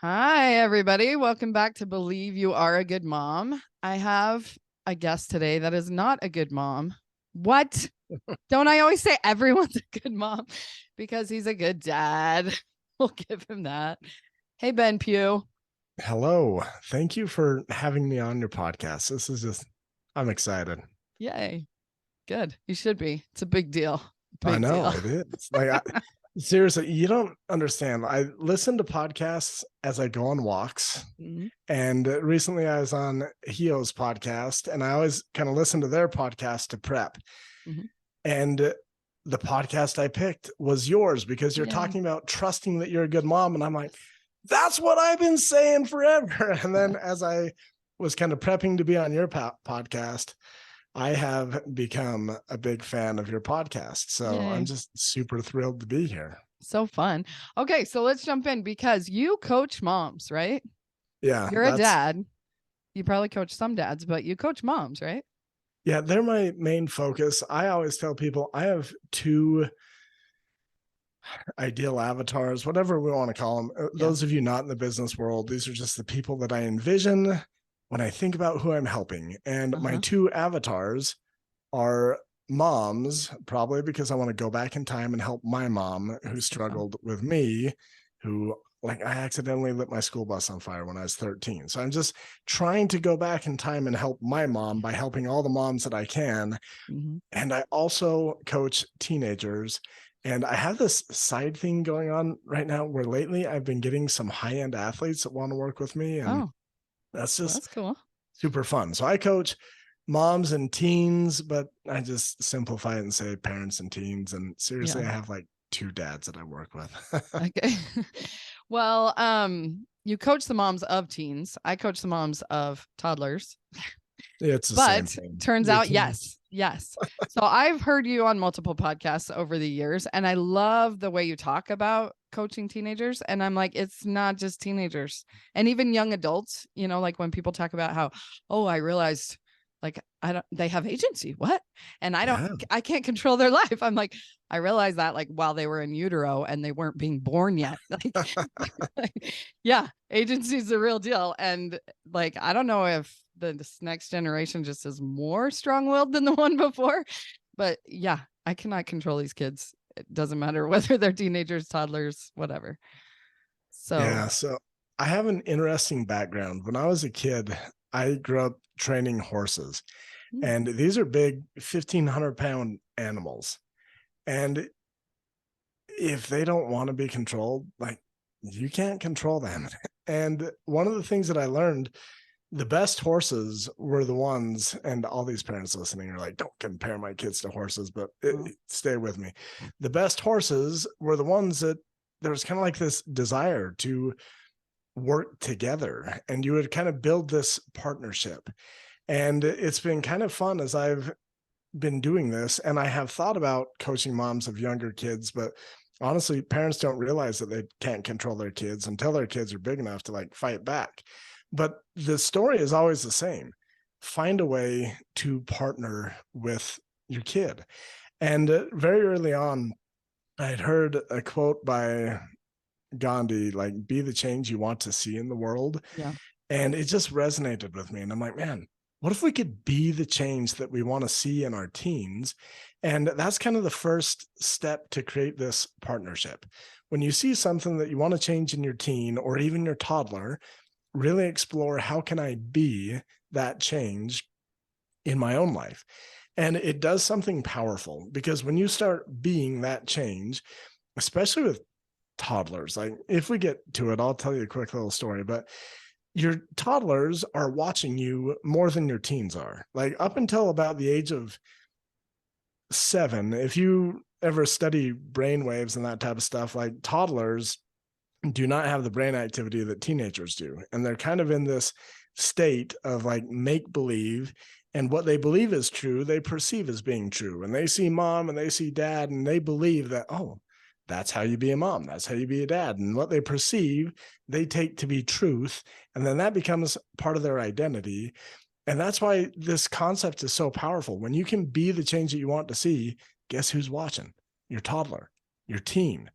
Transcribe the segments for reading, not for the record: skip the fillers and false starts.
Hi, everybody. Welcome back to Believe You Are a Good Mom. I have a guest today that is not a good mom. What? Don't I always say everyone's a good mom? Because he's a good dad. We'll give him that. Hey, Ben Pugh. Hello. Thank you for having me on your podcast. I'm excited. Yay. Good. You should be. It's a big deal. I Big know deal. it is. Seriously, you don't understand. I listen to podcasts as I go on walks. Mhm. And recently I was on Hio's podcast, and I always kind of listen to their podcast to prep. Mhm. And the podcast I picked was yours because you're Yay. talking about trusting that you're a good mom. And I'm like, that's what I've been saying forever. And then as I was kind of prepping to be on your podcast, I have become a big fan of your podcast. So Yay. I'm just super thrilled to be here. So fun. Okay, so let's jump in because you coach moms, right? Yeah, You're a dad. You probably coach some dads, but you coach moms, right? Yeah, they're my main focus. I always tell people I have two ideal avatars, whatever we want to call them. Yeah. Those of you not in the business world, these are just the people that I envision when I think about who I'm helping. And my two avatars are moms, probably because I want to go back in time and help my mom who struggled with me, who I accidentally lit my school bus on fire when I was 13. So I'm just trying to go back in time and help my mom by helping all the moms that I can. Mhm. And I also coach teenagers. And I have this side thing going on right now where lately I've been getting some high-end athletes that want to work with me. And that's just that's cool. Super fun. So I coach moms and teens, but I just simplify it and say parents and teens. And seriously, I have like two dads that I work with. Okay. Well, you coach the moms of teens. I coach the moms of toddlers. It's the same But thing. turns Your out, teens. yes. So I've heard you on multiple podcasts over the years, and I love the way you talk about coaching teenagers. And I'm like, it's not just teenagers and even young adults, like when people talk about how, oh, I realized they have agency. What? And I can't control their life. I'm like, I realized that while they were in utero and they weren't being born yet. Yeah, agency is the real deal. And I don't know if this next generation just is more strong-willed than the one before, but yeah, I cannot control these kids. It doesn't matter whether they're teenagers, toddlers, whatever. So I have an interesting background. When I was a kid, I grew up training horses, and these are big 1,500-pound animals. And if they don't want to be controlled, you can't control them. And one of the things that I learned, the best horses were the ones, and all these parents listening are like, don't compare my kids to horses, but stay with me. The best horses were the ones that there was kind of like this desire to work together, and you would kind of build this partnership. And it's been kind of fun as I've been doing this, and I have thought about coaching moms of younger kids, but honestly, parents don't realize that they can't control their kids until their kids are big enough to fight back. But the story is always the same. Find a way to partner with your kid. And very early on, I had heard a quote by Gandhi, be the change you want to see in the world. Yeah. And it just resonated with me. And I'm like, man, what if we could be the change that we want to see in our teens? And that's kind of the first step to create this partnership. When you see something that you want to change in your teen or even your toddler, really explore, how can I be that change in my own life? And it does something powerful, because when you start being that change, especially with toddlers, if we get to it, I'll tell you a quick little story, but your toddlers are watching you more than your teens are. Up until about the age of 7, if you ever study brain waves and that type of stuff, toddlers do not have the brain activity that teenagers do. And they're kind of in this state of make believe, and what they believe is true, they perceive as being true. And they see mom and they see dad, and they believe that, oh, that's how you be a mom. That's how you be a dad. And what they perceive, they take to be truth. And then that becomes part of their identity. And that's why this concept is so powerful. When you can be the change that you want to see, guess who's watching? Your toddler, your teen.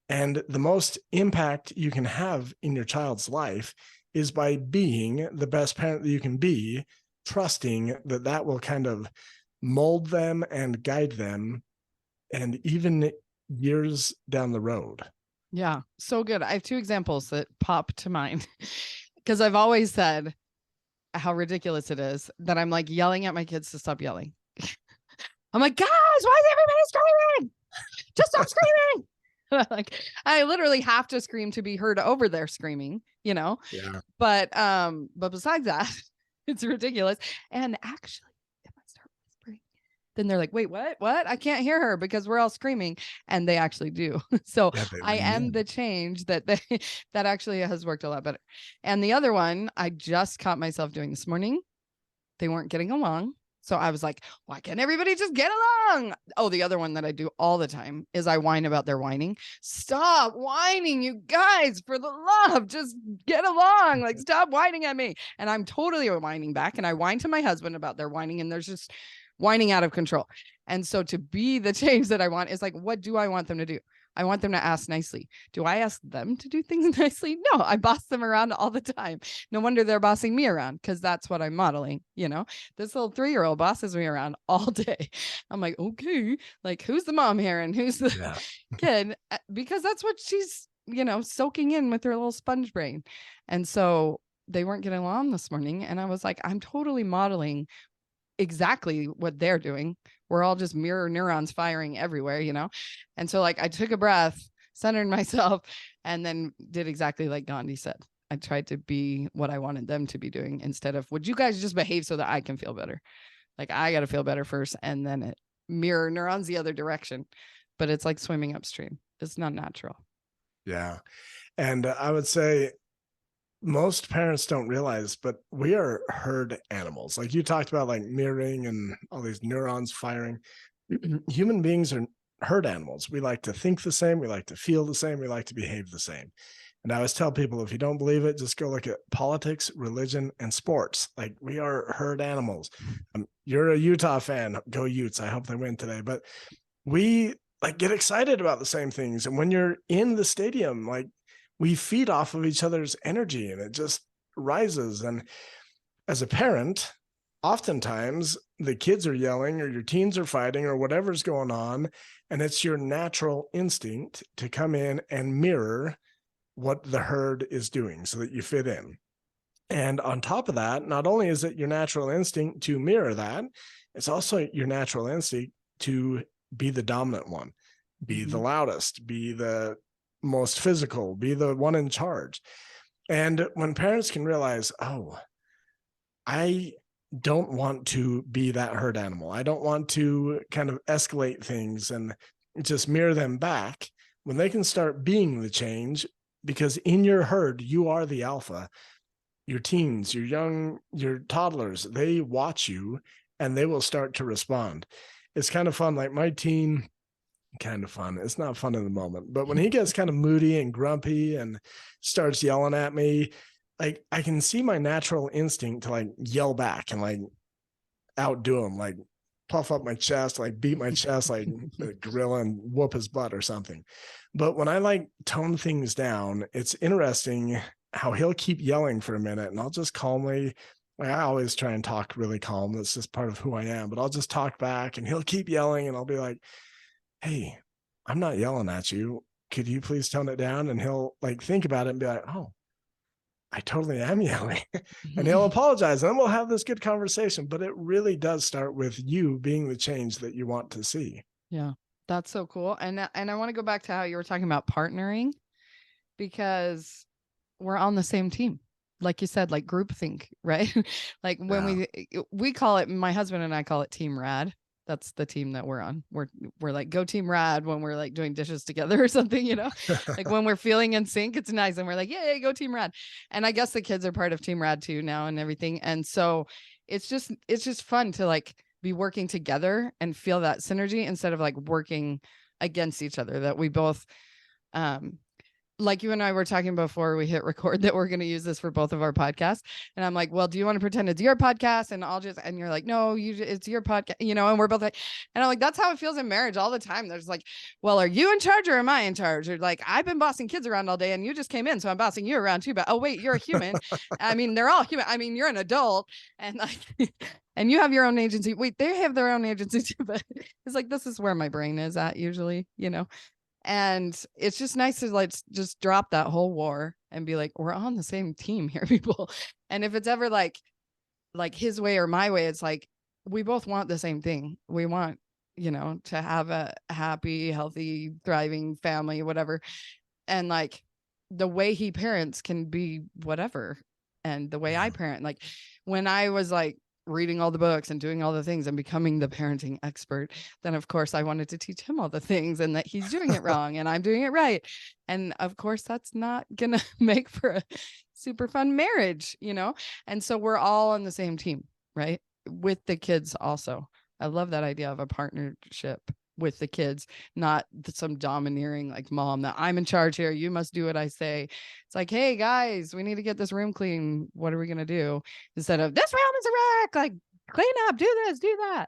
And the most impact you can have in your child's life is by being the best parent that you can be, trusting that that will kind of mold them and guide them, and even years down the road. Yeah, so good. I have two examples that pop to mind because I've always said how ridiculous it is that I'm like yelling at my kids to stop yelling. I'm like, guys, why is everybody screaming? Just stop screaming. Like, I literally have to scream to be heard over their screaming, you know? Yeah. But besides that, it's ridiculous. And actually, if I start whispering, then they're like, wait, what? What? I can't hear her because we're all screaming. And they actually do. So Yeah, they I lean am in. the change that that actually has worked a lot better. And the other one I just caught myself doing this morning. They weren't getting along. So I was like, why can't everybody just get along? Oh, the other one that I do all the time is I whine about their whining. Stop whining, you guys, for the love. Just get along. Like, stop whining at me. And I'm totally whining back. And I whine to my husband about their whining, and there's just whining out of control. And so to be the change that I want is like, what do I want them to do? I want them to ask nicely. Do I ask them to do things nicely? No, I boss them around all the time. No wonder they're bossing me around, because that's what I'm modeling. You know, this little 3-year-old bosses me around all day. I'm like, okay, like, who's the mom here and who's the kid? Because that's what she's, you know, soaking in with her little sponge brain. And so they weren't getting along this morning. And I was like, I'm totally modeling exactly what they're doing. We're all just mirror neurons firing everywhere, you know? And so like I took a breath, centered myself, and then did exactly like Gandhi said. I tried to be what I wanted them to be doing instead of, would you guys just behave so that I can feel better? Like, I got to feel better first, and then it mirror neurons the other direction. But it's like swimming upstream. It's not natural. Yeah. And I would say most parents don't realize, but we are herd animals. Like you talked about, like mirroring and all these neurons firing. Human beings are herd animals. We like to think the same. We like to feel the same. We like to behave the same. And I always tell people, if you don't believe it, just go look at politics, religion, and sports. Like, we are herd animals. You're a Utah fan. Go Utes. I hope they win today. But we like get excited about the same things. And when you're in the stadium, like, we feed off of each other's energy and it just rises. And as a parent, oftentimes the kids are yelling or your teens are fighting or whatever's going on. And it's your natural instinct to come in and mirror what the herd is doing so that you fit in. And on top of that, not only is it your natural instinct to mirror that, it's also your natural instinct to be the dominant one, be the loudest, be the most physical, be the one in charge. And when parents can realize, oh, I don't want to be that herd animal, I don't want to kind of escalate things and just mirror them back, when they can start being the change, because in your herd, you are the alpha. Your teens, your toddlers, they watch you and they will start to respond. It's kind of fun. Like my teen, kind of fun. It's not fun in the moment, but when he gets kind of moody and grumpy and starts yelling at me, like, I can see my natural instinct to like yell back and like outdo him, like puff up my chest, like beat my chest like a gorilla and whoop his butt or something. But when I like tone things down, it's interesting how he'll keep yelling for a minute and I'll just calmly, like, I always try and talk really calm. That's just part of who I am, but I'll just talk back and he'll keep yelling and I'll be like, hey, I'm not yelling at you. Could you please tone it down? And he'll like think about it and be like, oh, I totally am yelling. And he'll apologize and then we'll have this good conversation. But it really does start with you being the change that you want to see. Yeah, that's so cool. And I want to go back to how you were talking about partnering, because we're on the same team. Like you said, like groupthink, right? Like when we call it, my husband and I call it Team Rad. That's the team that we're on. We're like, go Team Rad when we're like doing dishes together or something, you know, like when we're feeling in sync, it's nice. And we're like, yeah, go Team Rad. And I guess the kids are part of Team Rad too now and everything. And so it's just fun to like be working together and feel that synergy instead of like working against each other, that we both, like you and I were talking before we hit record that we're going to use this for both of our podcasts. And I'm like, well, do you want to pretend it's your podcast? And and you're like, no, it's your podcast, and we're both like, and I'm like, that's how it feels in marriage all the time. There's like, well, are you in charge or am I in charge? Or like, I've been bossing kids around all day and you just came in. So I'm bossing you around too. But oh, wait, you're a human. I mean, they're all human. I mean, you're an adult and like, and you have your own agency. Wait, they have their own agency too. But it's like, this is where my brain is at usually, And it's just nice to like just drop that whole war and be like, we're on the same team here, people. And if it's ever like his way or my way, it's like we both want the same thing. We want, to have a happy, healthy, thriving family, whatever. And like the way he parents can be whatever. And the way I parent, like when I was like reading all the books and doing all the things and becoming the parenting expert, then of course I wanted to teach him all the things and that he's doing it wrong and I'm doing it right. And of course that's not gonna make for a super fun marriage, And so we're all on the same team, right? With the kids also. I love that idea of a partnership with the kids, not some domineering like mom that I'm in charge here. You must do what I say. It's like, hey guys, we need to get this room clean. What are we going to do? Instead of this room is a wreck, like clean up, do this, do that.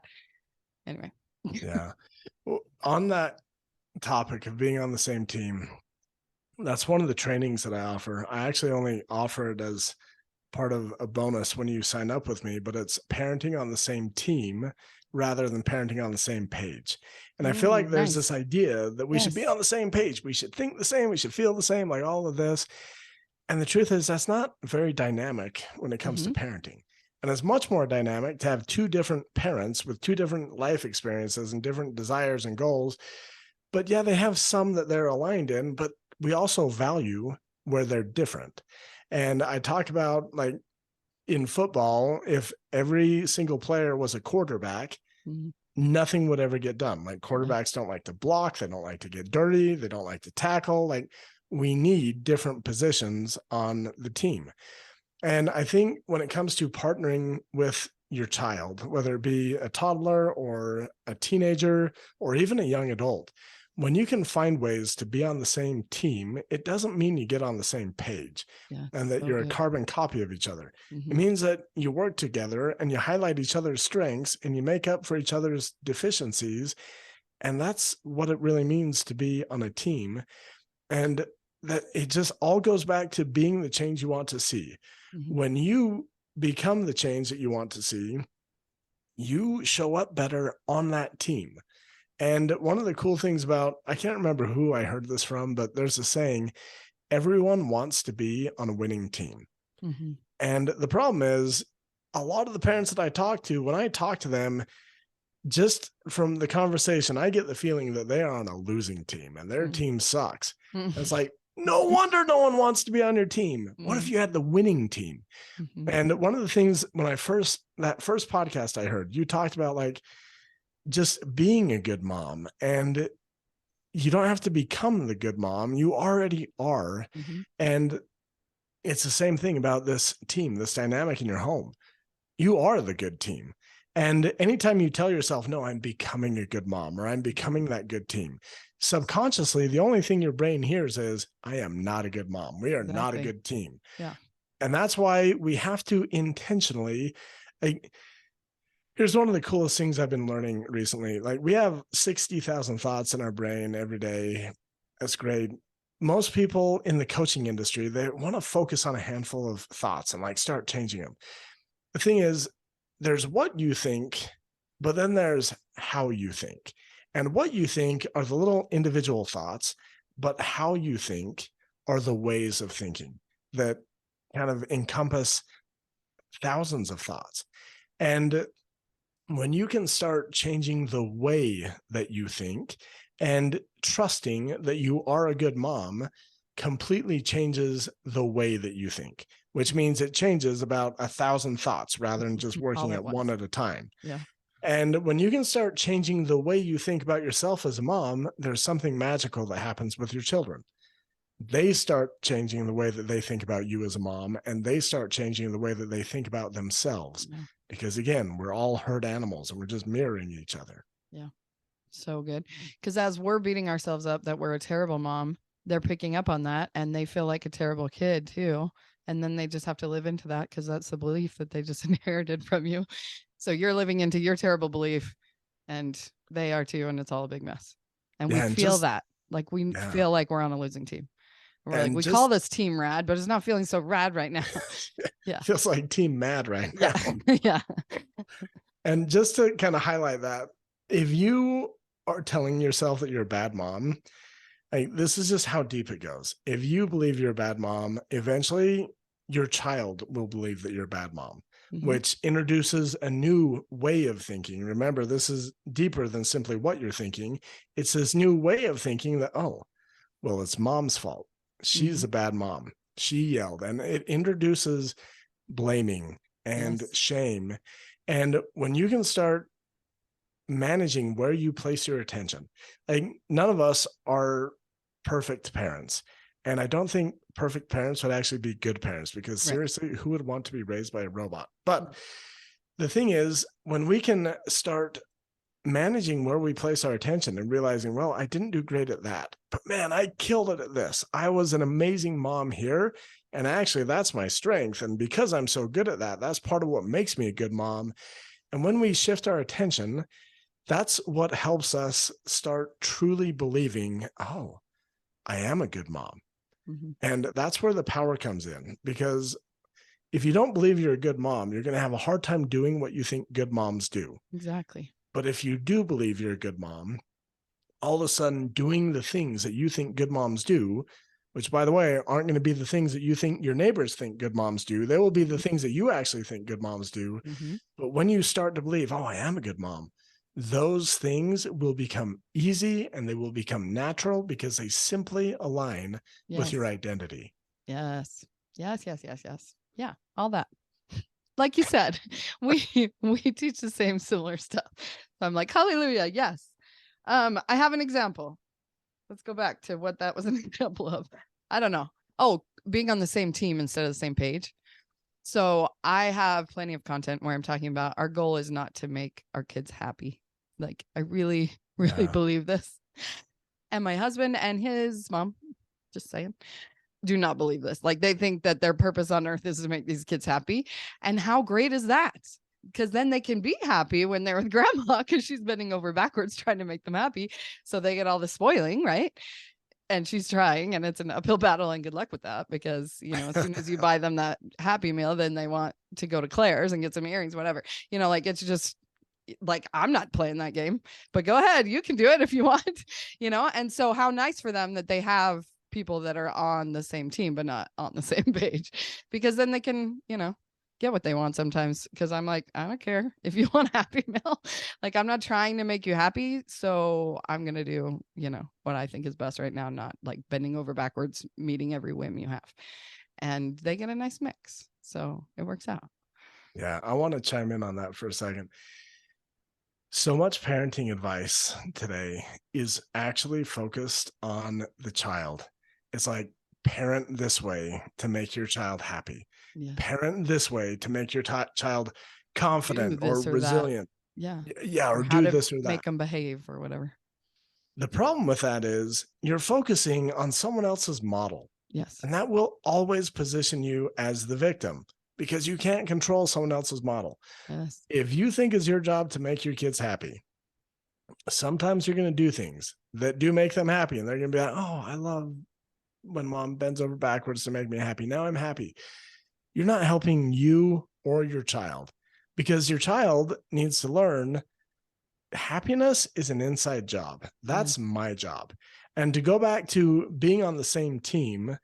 Anyway. Yeah. Well, on that topic of being on the same team, that's one of the trainings that I offer. I actually only offer it as part of a bonus when you sign up with me, but it's parenting on the same team rather than parenting on the same page. And I feel like there's this idea that we should be on the same page. We should think the same. We should feel the same, like all of this. And the truth is that's not very dynamic when it comes to parenting. And it's much more dynamic to have two different parents with two different life experiences and different desires and goals. But yeah, they have some that they're aligned in, but we also value where they're different. And I talk about like in football, if every single player was a quarterback, nothing would ever get done. Like quarterbacks don't like to block. They don't like to get dirty. They don't like to tackle. Like we need different positions on the team. And I think when it comes to partnering with your child, whether it be a toddler or a teenager or even a young adult, when you can find ways to be on the same team, it doesn't mean you get on the same page and that you're a carbon copy of each other. It means that you work together and you highlight each other's strengths and you make up for each other's deficiencies. And that's what it really means to be on a team. And that it just all goes back to being the change you want to see. When you become the change that you want to see, you show up better on that team. And one of the cool things about, I can't remember who I heard this from, but there's a saying, everyone wants to be on a winning team. And the problem is a lot of the parents that I talk to, when I talk to them, just from the conversation, I get the feeling that they are on a losing team and their team sucks. It's like, no wonder no one wants to be on your team. What if you had the winning team? And one of the things when that first podcast I heard, you talked about like just being a good mom, and you don't have to become the good mom. You already are. And it's the same thing about this team, this dynamic in your home. You are the good team. And anytime you tell yourself, no, I'm becoming a good mom or I'm becoming that good team, subconsciously, the only thing your brain hears is, I am not a good mom. We are not a good team. And that's why we have to intentionally, here's one of the coolest things I've been learning recently. Like we have 60,000 thoughts in our brain every day. That's great. Most people in the coaching industry, they want to focus on a handful of thoughts and like start changing them. The thing is, there's what you think, but then there's how you think. And what you think are the little individual thoughts, but how you think are the ways of thinking that kind of encompass thousands of thoughts. And when you can start changing the way that you think and trusting that you are a good mom, completely changes the way that you think, which means it changes about 1,000 thoughts rather than just working at one at a time. And when you can start changing the way you think about yourself as a mom, there's something magical that happens with your children. They start changing the way that they think about you as a mom, and they start changing the way that they think about themselves. Because again, we're all herd animals and we're just mirroring each other. So good. Because as we're beating ourselves up that we're a terrible mom, they're picking up on that and they feel like a terrible kid too. And then they just have to live into that because that's the belief that they just inherited from you. So you're living into your terrible belief and they are too. And it's all a big mess. And we feel that like we feel like we're on a losing team. We're like, we call this team rad, but it's not feeling so rad right now. Yeah. Feels like team mad right now. Yeah. And just to kind of highlight that, if you are telling yourself that you're a bad mom, like, this is just how deep it goes. If you believe you're a bad mom, eventually your child will believe that you're a bad mom, which introduces a new way of thinking. Remember, this is deeper than simply what you're thinking. It's this new way of thinking that, oh, well, it's mom's fault. She's a bad mom. She yelled. And it introduces blaming and shame. And when you can start managing where you place your attention, like, none of us are perfect parents. And I don't think perfect parents would actually be good parents, because seriously, who would want to be raised by a robot? But the thing is, when we can start managing where we place our attention and realizing, well, I didn't do great at that, but man, I killed it at this. I was an amazing mom here. And actually, that's my strength. And because I'm so good at that, that's part of what makes me a good mom. And when we shift our attention, that's what helps us start truly believing, oh, I am a good mom. And that's where the power comes in, because if you don't believe you're a good mom, you're going to have a hard time doing what you think good moms do. Exactly. But if you do believe you're a good mom, all of a sudden doing the things that you think good moms do, which, by the way, aren't going to be the things that you think your neighbors think good moms do. They will be the things that you actually think good moms do. But when you start to believe, oh, I am a good mom, those things will become easy and they will become natural because they simply align with your identity. Yes. Yeah. All that. Like you said, we teach the same similar stuff. So I'm like, hallelujah. Yes. I have an example. Let's go back to what that was an example of. I don't know. Oh, being on the same team instead of the same page. So I have plenty of content where I'm talking about our goal is not to make our kids happy. Like, I really believe this. And my husband and his mom, just saying, do not believe this. Like, they think that their purpose on earth is to make these kids happy. And how great is that? Because then they can be happy when they're with grandma, because she's bending over backwards trying to make them happy. So they get all the spoiling, right? And she's trying, and it's an uphill battle, and good luck with that, because, you know, as soon as you buy them that Happy Meal, then they want to go to Claire's and get some earrings, whatever, you know, like, it's just like, I'm not playing that game, but go ahead. You can do it if you want, you know? And so how nice for them that they have people that are on the same team, but not on the same page, because then they can, you know, get what they want sometimes. Because I'm like, I don't care if you want Happy Meal. Like, I'm not trying to make you happy. So I'm going to do, you know, what I think is best right now, not like bending over backwards, meeting every whim you have. And they get a nice mix. So it works out. Yeah. I want to chime in on that for a second. So much parenting advice today is actually focused on the child. It's like, parent this way to make your child happy. Yeah. Parent this way to make your child confident or resilient. Yeah. Yeah. Or do this or that. Make them behave or whatever. The problem with that is you're focusing on someone else's model. Yes. And that will always position you as the victim, because you can't control someone else's model. Yes. If you think it's your job to make your kids happy, sometimes you're going to do things that do make them happy. And they're going to be like, oh, I love when mom bends over backwards to make me happy. Now I'm happy. You're not helping you or your child, because your child needs to learn happiness is an inside job. That's my job. And to go back to being on the same team,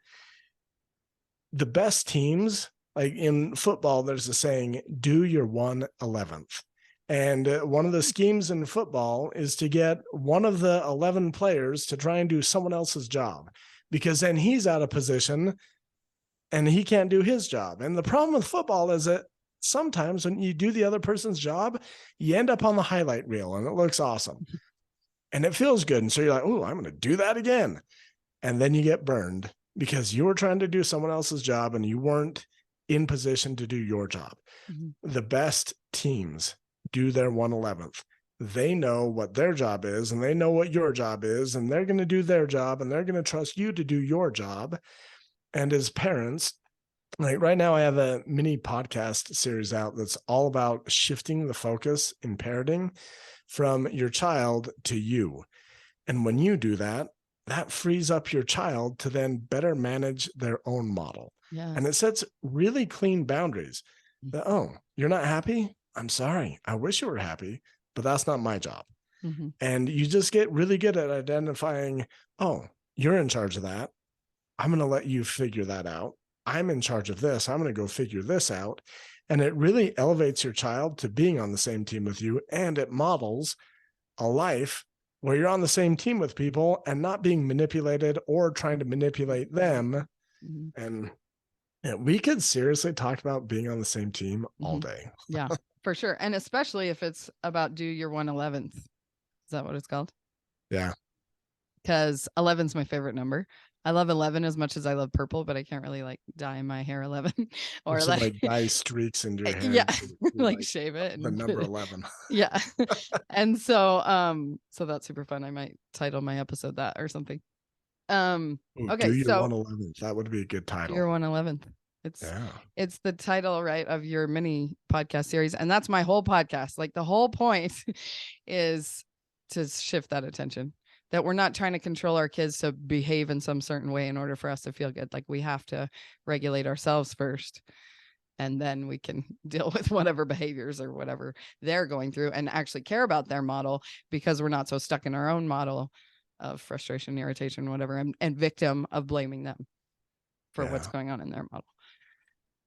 the best teams, like in football, there's a saying, do your 1/11th. And one of the schemes in football is to get one of the 11 players to try and do someone else's job, because then he's out of position and he can't do his job. And the problem with football is that sometimes when you do the other person's job, you end up on the highlight reel and it looks awesome and it feels good. And so you're like, oh, I'm going to do that again. And then you get burned because you were trying to do someone else's job and you weren't in position to do your job. The best teams do their 1/11th. they know what their job is and they know what your job is, and they're going to do their job and they're going to trust you to do your job. And as parents, like right now, I have a mini podcast series out that's all about shifting the focus in parenting from your child to you. And when you do that, that frees up your child to then better manage their own model. Yeah. And it sets really clean boundaries that, oh, you're not happy? I'm sorry. I wish you were happy, but that's not my job. Mm-hmm. And you just get really good at identifying, oh, you're in charge of that. I'm going to let you figure that out. I'm in charge of this. I'm going to go figure this out. And it really elevates your child to being on the same team with you. And it models a life where you're on the same team with people and not being manipulated or trying to manipulate them. Mm-hmm. And we could seriously talk about being on the same team all day. Yeah, for sure. And especially if it's about do your 1/11th. Is that what it's called? Yeah. Because 11's my favorite number. I love 11 as much as I love purple, but I can't really like dye my hair 11 or like dye streaks in your hair. Yeah, like shave it. The number 11. Yeah. And so that's super fun. I might title my episode that or something. Okay, do your 1/11th. That would be a good title. Your 1/11th. It's the title, right, of your mini podcast series, and that's my whole podcast. Like the whole point is to shift that attention. That we're not trying to control our kids to behave in some certain way in order for us to feel good. Like we have to regulate ourselves first, and then we can deal with whatever behaviors or whatever they're going through and actually care about their model, because we're not so stuck in our own model of frustration, irritation, whatever, and victim of blaming them for what's going on in their model.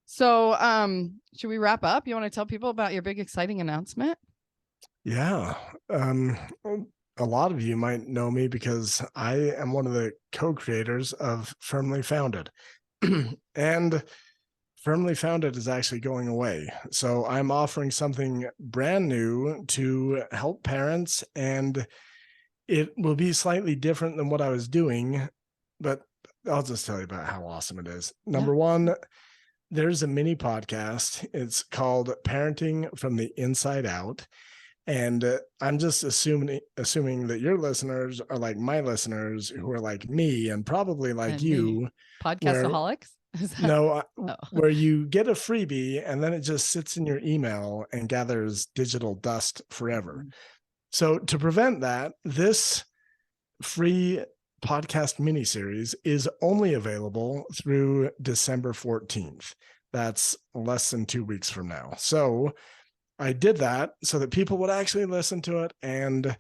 So should we wrap up? You want to tell people about your big exciting announcement? Yeah. A lot of you might know me because I am one of the co-creators of Firmly Founded. And Firmly Founded is actually going away. So I'm offering something brand new to help parents, and it will be slightly different than what I was doing, but I'll just tell you about how awesome it is. Number one, there's a mini podcast. It's called Parenting from the Inside Out. And I'm just assuming that your listeners are like my listeners, who are like me and probably like and you. Podcastaholics? Where you get a freebie and then it just sits in your email and gathers digital dust forever. Mm-hmm. So to prevent that, this free podcast miniseries is only available through December 14th. That's less than 2 weeks from now. So I did that so that people would actually listen to it and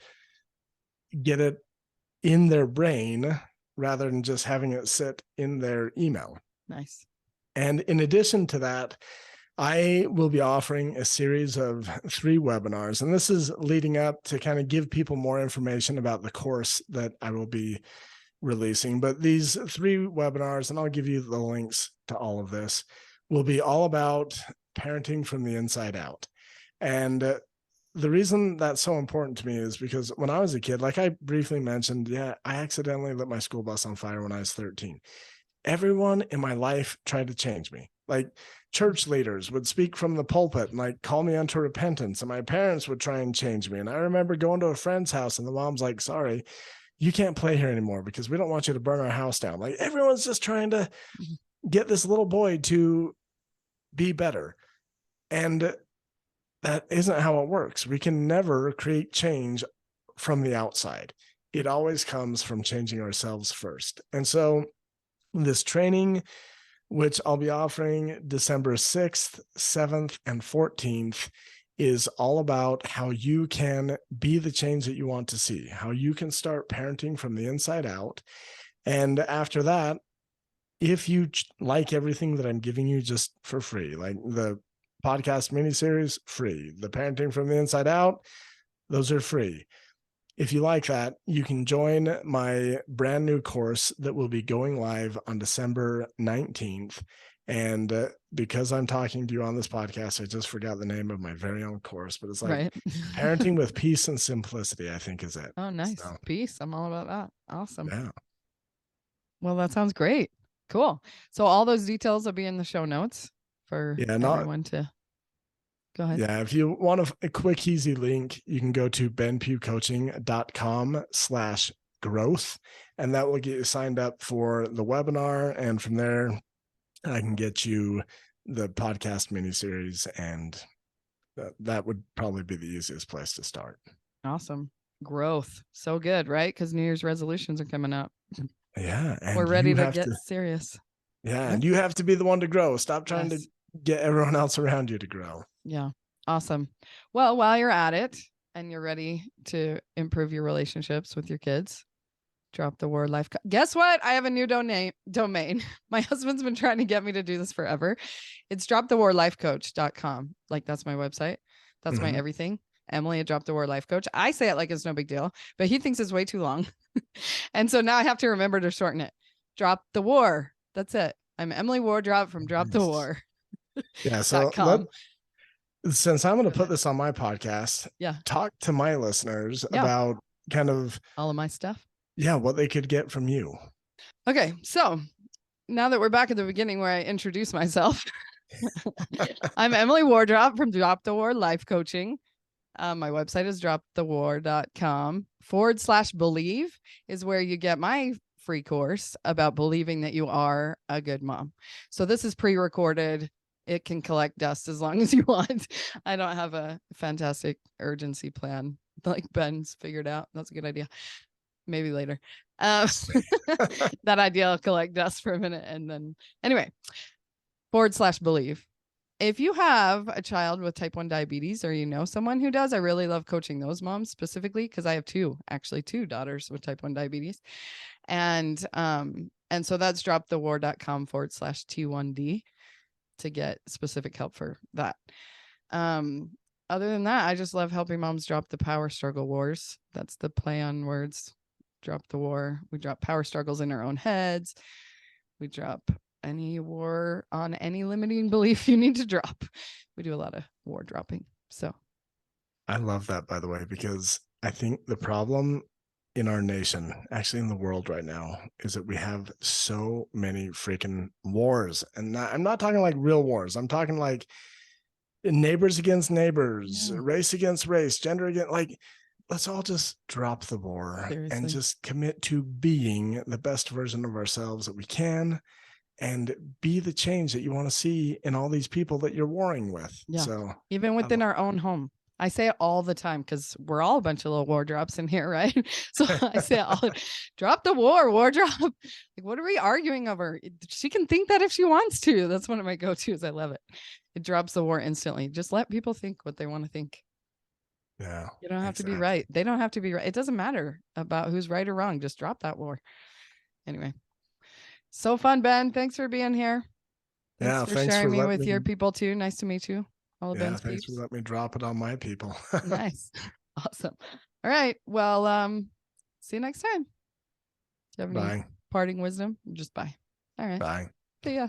get it in their brain rather than just having it sit in their email. Nice. And in addition to that, I will be offering a series of 3 webinars, and this is leading up to kind of give people more information about the course that I will be releasing. But these 3 webinars, and I'll give you the links to all of this, will be all about parenting from the inside out. And the reason that's so important to me is because when I was a kid, like I briefly mentioned, I accidentally lit my school bus on fire when I was 13. Everyone in my life tried to change me. Like church leaders would speak from the pulpit and like call me unto repentance, and my parents would try and change me. And I remember going to a friend's house and the mom's like, sorry, you can't play here anymore because we don't want you to burn our house down. Like everyone's just trying to get this little boy to be better. And that isn't how it works. We can never create change from the outside. It always comes from changing ourselves first. And so this training, which I'll be offering December 6th, 7th, and 14th, is all about how you can be the change that you want to see, how you can start parenting from the inside out. And after that, if you like everything that I'm giving you just for free, like the podcast miniseries, free. The parenting from the inside out, those are free. If you like that, you can join my brand new course that will be going live on December 19th. And because I'm talking to you on this podcast, I just forgot the name of my very own course, but it's like Parenting with Peace and Simplicity, I think is it. Oh, nice. So, peace. I'm all about that. Awesome. Yeah. Well, that sounds great. Cool. So all those details will be in the show notes for everyone to Go ahead. Yeah. If you want a quick, easy link, you can go to benpughcoaching.com/growth, and that will get you signed up for the webinar. And from there, I can get you the podcast miniseries, and that would probably be the easiest place to start. Awesome. Growth. So good, right? Because New Year's resolutions are coming up. Yeah. And we're ready to get serious. Yeah. And you have to be the one to grow. Stop trying to get everyone else around you to grow. Yeah. Awesome. Well, while you're at it and you're ready to improve your relationships with your kids, drop the word life. Guess what? I have a new domain. My husband's been trying to get me to do this forever. It's dropthewordlifecoach.com. Like, that's my website. That's my everything. Emily at Drop the Word Life Coach. I say it like it's no big deal, but he thinks it's way too long. And so now I have to remember to shorten it. Drop the War. That's it. I'm Emily Wardrop from Drop the War. Yeah. So since I'm going to put this on my podcast, talk to my listeners about kind of all of my stuff. Yeah, what they could get from you. Okay. So now that we're back at the beginning where I introduce myself, I'm Emily Wardrop from Drop the Word Life Coaching. My website is dropthewar.com/believe is where you get my free course about believing that you are a good mom. So this is pre-recorded. It can collect dust as long as you want. I don't have a fantastic urgency plan like Ben's figured out. That's a good idea. Maybe later. That idea will collect dust for a minute. And then anyway, /believe. If you have a child with type 1 diabetes, or you know someone who does, I really love coaching those moms specifically because I have two daughters with type 1 diabetes. And so that's dropthewar.com/T1D to get specific help for that. Other than that, I just love helping moms drop the power struggle wars. That's the play on words. Drop the war. We drop power struggles in our own heads. We drop any war on any limiting belief you need to drop. We do a lot of war dropping. So I love that, by the way, because I think the problem in our nation, actually in the world right now, is that we have so many freaking wars. And I'm not talking like real wars. I'm talking like neighbors against neighbors, race against race, gender against, like, let's all just drop the war. Seriously. And just commit to being the best version of ourselves that we can, and be the change that you want to see in all these people that you're warring with. Yeah. So even within our own home, I say it all the time because we're all a bunch of little war drops in here, right? So I say it all, drop the war drop. Like, what are we arguing over? She can think that if she wants to. That's one of my go-tos. I love it. It drops the war instantly. Just let people think what they want to think. Yeah. You don't have to be right. They don't have to be right. It doesn't matter about who's right or wrong. Just drop that war. Anyway. So fun, Ben. Thanks for being here. Thanks for sharing me with your people too. Nice to meet you. All of Ben's thanks peeps. for letting me drop it on my people. Nice. Awesome. All right. Well, see you next time. Do you have any parting wisdom? Just bye. All right. Bye. See ya.